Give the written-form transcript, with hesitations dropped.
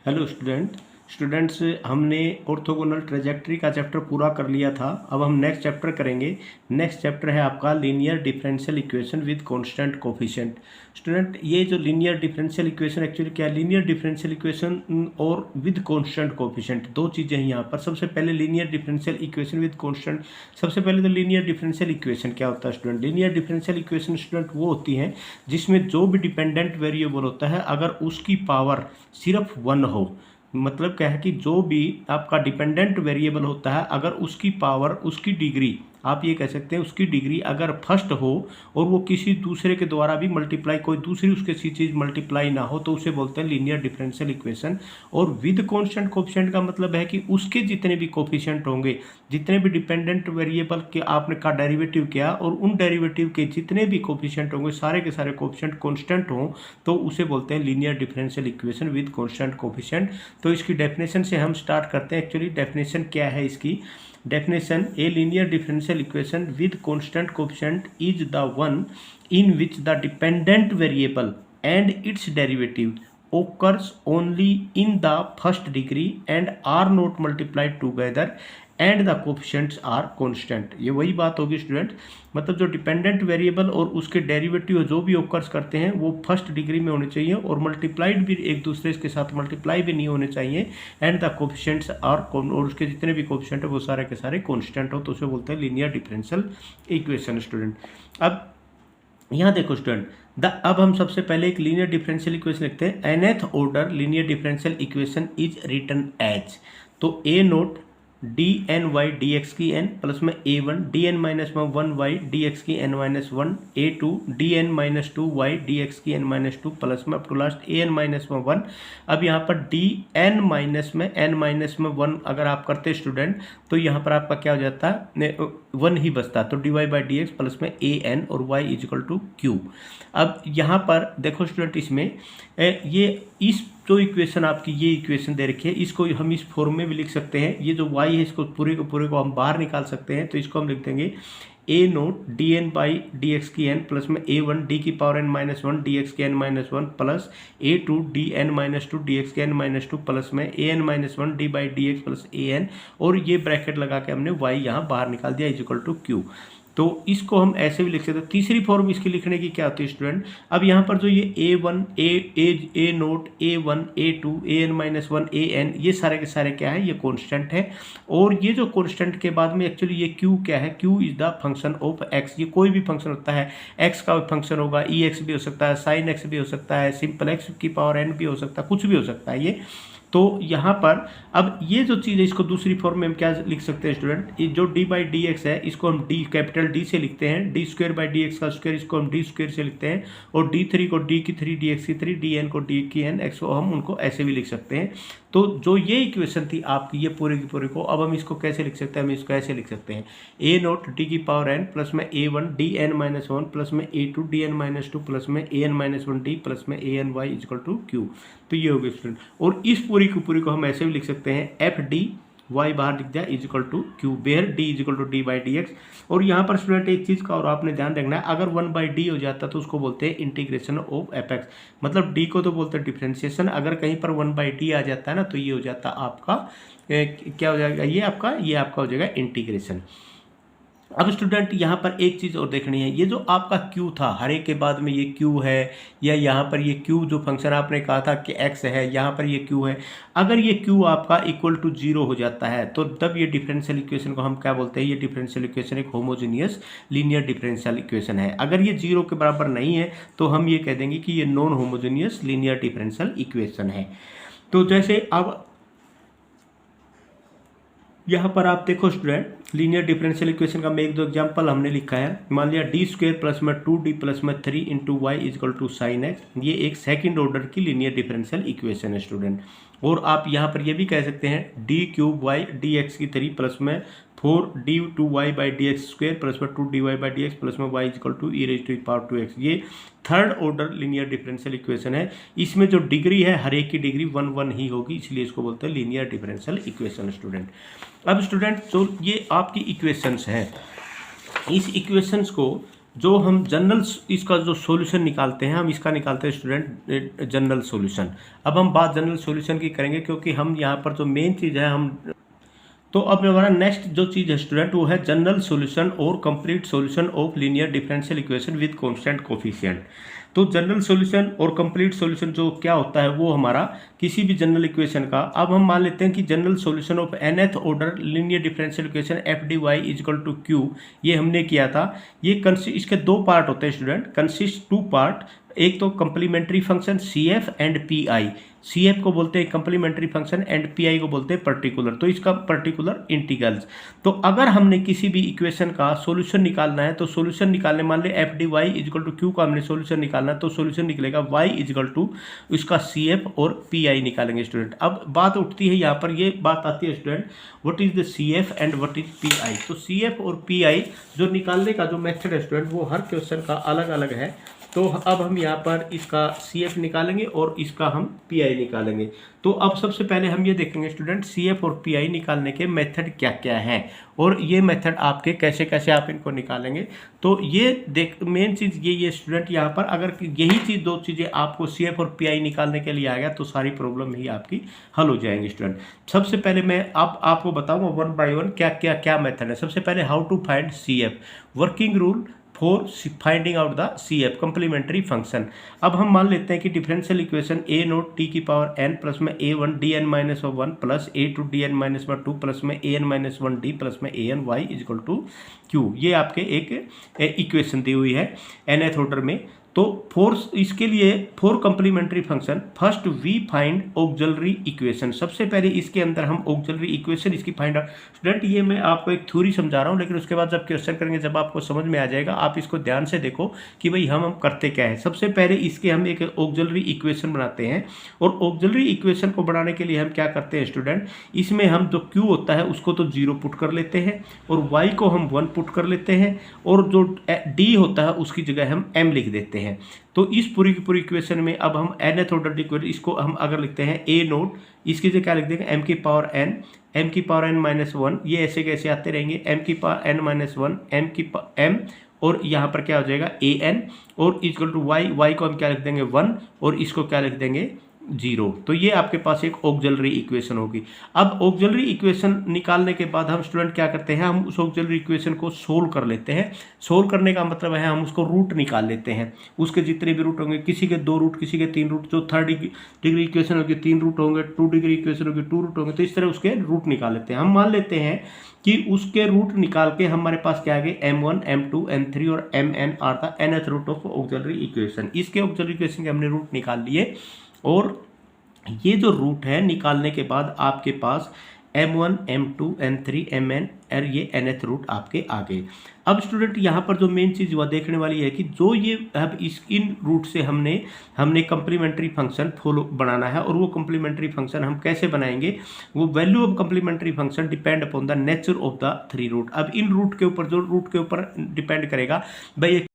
Hello students हमने orthogonal trajectory का chapter पूरा कर लिया था। अब हम नेक्स्ट चैप्टर करेंगे। नेक्स्ट चैप्टर है आपका linear differential equation with constant coefficient. Student, ये जो लीनियर डिफरेंशियल इक्वेशन एक्चुअली क्या है? लीनियर डिफरेंशियल इक्वेशन और विद कांस्टेंट कोफिशिएंट दो चीज़ें हैं यहाँ पर। सबसे पहले linear differential equation with constant. सबसे पहले तो लीनियर डिफरेंशियल इक्वेशन क्या होता है student? Linear differential equation student वो होती है जिसमें जो भी डिपेंडेंट वेरिएबल होता है अगर उसकी पावर सिर्फ 1 हो, मतलब क्या है कि जो भी आपका डिपेंडेंट वेरिएबल होता है अगर उसकी पावर, उसकी डिग्री, आप ये कह सकते हैं उसकी डिग्री अगर फर्स्ट हो और वो किसी दूसरे के द्वारा भी मल्टीप्लाई, कोई दूसरी उसके सी चीज़ मल्टीप्लाई ना हो, तो उसे बोलते हैं लीनियर डिफरेंशियल इक्वेशन। और विद कांस्टेंट कोफिशिएंट का मतलब है कि उसके जितने भी कोफिशिएंट होंगे, जितने भी डिपेंडेंट वेरिएबल के आपने का डेरिवेटिव किया और उन डेरिवेटिव के जितने भी कोफिशिएंट होंगे, सारे के सारे कोफिशिएंट कांस्टेंट हों, तो उसे बोलते हैं linear differential equation with constant coefficient. तो इसकी डेफिनेशन से हम स्टार्ट करते हैं। एक्चुअली डेफिनेशन क्या है इसकी? Definition: a linear differential equation with constant coefficient is the one in which the dependent variable and its derivative occurs only in the first degree and are not multiplied together and the coefficients are constant। ये वही बात होगी student, मतलब जो dependent variable और उसके derivative जो भी ओकर्स करते हैं वो फर्स्ट डिग्री में होने चाहिए और मल्टीप्लाइड भी एक दूसरे के साथ मल्टीप्लाई भी नहीं होने चाहिए। एंड द कोफिशिएंट्स आर, और उसके जितने भी कोफिशिएंट है वो सारे के सारे कांस्टेंट हो, तो उसे बोलते हैं लीनियर डिफरेंशियल इक्वेशन स्टूडेंट। अब यहाँ देखो स्टूडेंट, अब हम सबसे पहले एक लीनियर डिफरेंशियल इक्वेशन लिखते हैं। nth order linear differential equation is written as, तो A naught D N Y D X की एन प्लस में A one D N minus में वन वाई डी एक्स की N minus one, A two D N minus two Y D X की N minus two plus में up to last A N minus में one. अब यहाँ पर D N minus में N minus में one अगर आप करते स्टूडेंट तो यहाँ पर आपका क्या हो जाता है? वन ही बचता, तो D Y by D X plus में ए एन और वाई इजिकल टू क्यू। अब यहाँ पर देखो स्टूडेंट, इसमें ये इस जो इक्वेशन आपकी ये इक्वेशन दे रखी है, इसको हम इस फॉर्म में भी लिख सकते हैं। ये जो y है इसको पूरे को हम बाहर निकाल सकते हैं, तो इसको हम लिख देंगे A naught D N by D X की एन प्लस में ए वन डी की power N minus one D X की N minus one plus A two D N minus two D X की एन माइनस टू प्लस में A N minus one D by D X plus A N, और ये bracket लगा के हमने y यहाँ बाहर निकाल दिया इजिकल टू क्यू। तो इसको हम ऐसे भी लिख सकते हैं। तीसरी फॉर्म इसकी लिखने की क्या होती है स्टूडेंट? अब यहाँ पर जो ये A one A naught A one A two A N minus one A N, ये सारे के सारे क्या है? ये कांस्टेंट है। और ये जो कांस्टेंट के बाद में एक्चुअली ये क्यू क्या है? Q is the function of x. ये कोई भी फंक्शन होता है, एक्स का फंक्शन होगा, ई एक्स भी हो सकता है, साइन एक्स भी हो सकता है, सिंपल एक्स की पावर एन भी हो सकता है, कुछ भी हो सकता है ये। तो यहाँ पर अब ये जो चीज़ है इसको दूसरी फॉर्म में हम क्या लिख सकते हैं स्टूडेंट? ये जो डी बाई डी एक्स है इसको हम डी कैपिटल डी से लिखते हैं, D square by D x का स्क्वायर इसको हम डी स्क्वायर से लिखते हैं, और डी थ्री को डी की थ्री डी एक्स की थ्री डी एन को डी की एन एक्स को हम उनको ऐसे भी लिख सकते हैं। तो जो ये इक्वेशन थी आपकी ये पूरे की पूरे को, अब हम इसको कैसे लिख सकते हैं? हम इसको ऐसे लिख सकते हैं ए नोट डी की पावर एन प्लस में A one D N minus one plus में A two D N minus two plus में A N minus one D plus में A N Y equal to Q. तो ये हो गया student. और इस पूरी की पूरी को हम ऐसे भी लिख सकते हैं एफ डी वाई बाहर लिख दिया equal to Q, where D equal to D by D X. और यहाँ पर स्टूडेंट एक चीज़ का और आपने ध्यान रखना है, अगर वन बाई डी हो जाता तो उसको बोलते हैं इंटीग्रेशन ऑफ एफ एक्स, मतलब डी को तो बोलते हैं डिफ्रेंसिएशन। अगर कहीं पर वन बाई डी आ जाता है ना तो ये हो जाता आपका क्या हो जाएगा? ये आपका हो जाएगा इंटीग्रेशन। अब स्टूडेंट यहाँ पर एक चीज़ और देखनी है, ये जो आपका Q था, हर एक के बाद में ये Q है, या यहाँ पर ये Q जो फंक्शन आपने कहा था कि X है, यहाँ पर ये Q है। अगर ये Q आपका इक्वल टू जीरो हो जाता है तो तब ये डिफरेंशियल इक्वेशन को हम क्या बोलते हैं? ये डिफरेंशियल इक्वेशन एक होमोजीनियस लीनियर डिफरेंशियल इक्वेशन है। अगर ये जीरो के बराबर नहीं है तो हम ये कह देंगे कि ये non homogeneous linear differential equation है। तो जैसे अब यहाँ पर आप देखो स्टूडेंट, लीनियर डिफरेंशियल इक्वेशन का मैं एक दो एग्जांपल हमने लिखा है। मान लिया डी स्क्वायर प्लस में टू डी प्लस में three into Y equal to sine X, ये एक सेकंड ऑर्डर की लीनियर डिफरेंशियल इक्वेशन है स्टूडेंट। और आप यहाँ पर ये भी कह सकते हैं D cube Y D X की थ्री प्लस में four D two Y by D X square plus में two D Y by D X plus में Y equal to E raise to power to x, ये third order linear differential equation है। इसमें जो degree है हर एक की degree one one ही होगी, इसलिए इसको बोलते हैं लीनियर डिफरेंशियल इक्वेशन स्टूडेंट। अब स्टूडेंट जो ये आपकी इक्वेशंस हैं, इस इक्वेशंस को जो हम जनरल इसका जो सॉल्यूशन निकालते हैं, हम इसका निकालते हैं स्टूडेंट जनरल सॉल्यूशन। अब हम बात जनरल सॉल्यूशन की करेंगे, क्योंकि हम यहाँ पर जो मेन चीज़ है हम, तो अब हमारा नेक्स्ट जो चीज़ है स्टूडेंट वो है जनरल सॉल्यूशन और complete solution of linear differential equation with constant coefficient. तो जनरल सॉल्यूशन और कंप्लीट सॉल्यूशन जो क्या होता है वो हमारा किसी भी जनरल इक्वेशन का, अब हम मान लेते हैं कि general solution of nth order linear differential equation F D Y equal to Q, ये हमने किया था। ये इसके दो पार्ट होते हैं स्टूडेंट, कंसिस्ट टू पार्ट। एक तो complementary function C F and P I, C F को बोलते हैं complementary function and P I को बोलते हैं पर्टिकुलर, तो इसका पर्टिकुलर इंटीग्रल्स। तो अगर हमने किसी भी इक्वेशन का सॉल्यूशन निकालना है तो सॉल्यूशन निकालने, मान ले F D Y equal to Q का हमने सॉल्यूशन निकालना है, तो सॉल्यूशन निकलेगा वाई इजकल टू इसका सी एफ और पी आई निकालेंगे स्टूडेंट। अब बात उठती है यहाँ पर, ये बात आती है student, what is the C F and what is P I. तो सी एफ और पी आई जो निकालने का जो मेथड है स्टूडेंट वो हर क्वेश्चन का अलग अलग है। तो अब हम यहाँ पर इसका सी एफ निकालेंगे और इसका हम पी आई निकालेंगे। तो अब सबसे पहले हम ये देखेंगे स्टूडेंट सी एफ और पी आई निकालने के मेथड क्या क्या हैं, और ये मेथड आपके कैसे कैसे आप इनको निकालेंगे। तो ये देख मेन चीज़ ये स्टूडेंट, यहाँ पर अगर यही चीज़ दो चीज़ें आपको सी एफ और पी आई निकालने के लिए आ गया तो सारी प्रॉब्लम ही आपकी हल हो जाएंगी स्टूडेंट। सबसे पहले मैं अब आपको बताऊँगा वन बाई वन क्या क्या क्या मेथड है। सबसे पहले how to find C F, working rule for finding out the C F complementary function. अब हम मान लेते हैं कि differential equation A naught T की पावर एन प्लस में A one D N minus one plus A two D N minus one two plus में A N minus one D plus में A N Y equal to Q, ये आपके एक equation दी हुई है nth order में। तो इसके लिए for complementary function, first we find auxiliary equation. सबसे पहले इसके अंदर हम ऑक्सिलरी इक्वेशन इसकी फाइंड आउट, स्टूडेंट ये मैं आपको एक थ्योरी समझा रहा हूँ, लेकिन उसके बाद जब क्वेश्चन करेंगे जब आपको समझ में आ जाएगा। आप इसको ध्यान से देखो कि भाई हम करते क्या है। सबसे पहले इसके हम एक ऑक्सिलरी इक्वेशन बनाते हैं, और ऑक्सिलरी इक्वेशन को बनाने के लिए हम क्या करते हैं स्टूडेंट, इसमें हम जो क्यू होता है उसको तो 0 पुट कर लेते हैं, और वाई को हम 1 पुट कर लेते हैं, और जो डी होता है उसकी जगह हम m लिख देते हैं। तो इस पूरी की पूरी इक्वेशन में अब हम nth ऑर्डर इक्वेशन, इसको हम अगर लिखते हैं a नोट, इसकी जगह क्या लिख देंगे m की पावर n माइनस वन, ये ऐसे कैसे आते रहेंगे m की power n minus one m, और यहाँ पर क्या हो जाएगा an, और इक्वल टू y को हम क्या लिख देंगे 1, और इसको क्या लिख देंगे 0। तो ये आपके पास एक ऑक्सिलरी इक्वेशन होगी। अब ऑक्सिलरी इक्वेशन निकालने के बाद हम स्टूडेंट क्या करते हैं, हम उस ऑक्सिलरी इक्वेशन को सोल्व कर लेते हैं। सोल्व करने का मतलब है हम उसको रूट निकाल लेते हैं, उसके जितने भी रूट होंगे, किसी के 2 रूट, किसी के 3 रूट, जो थर्ड डिग्री इक्वेशन होगी 3 रूट होंगे, 2 डिग्री इक्वेशन होगी 2 रूट होंगे, तो इस तरह उसके रूट निकाल लेते हैं। हम मान लेते हैं कि उसके रूट निकाल के हमारे पास क्या आ गए m1 m2 m3 और mn आर था nth root of auxiliary equation. इसके ऑक्सिलरी इक्वेशन के हमने रूट निकाल लिए, और ये जो रूट है निकालने के बाद आपके पास m1 m2 m3 mn और ये nth रूट आपके आ गए। अब स्टूडेंट यहाँ पर जो मेन चीज़ वह देखने वाली है कि जो ये अब इन रूट से हमने कंप्लीमेंट्री फंक्शन फॉलो बनाना है, और वो कंप्लीमेंट्री फंक्शन हम कैसे बनाएंगे, वो value of complementary function depend upon the nature of the 3 root. अब इन रूट के ऊपर, जो रूट के ऊपर डिपेंड करेगा भाई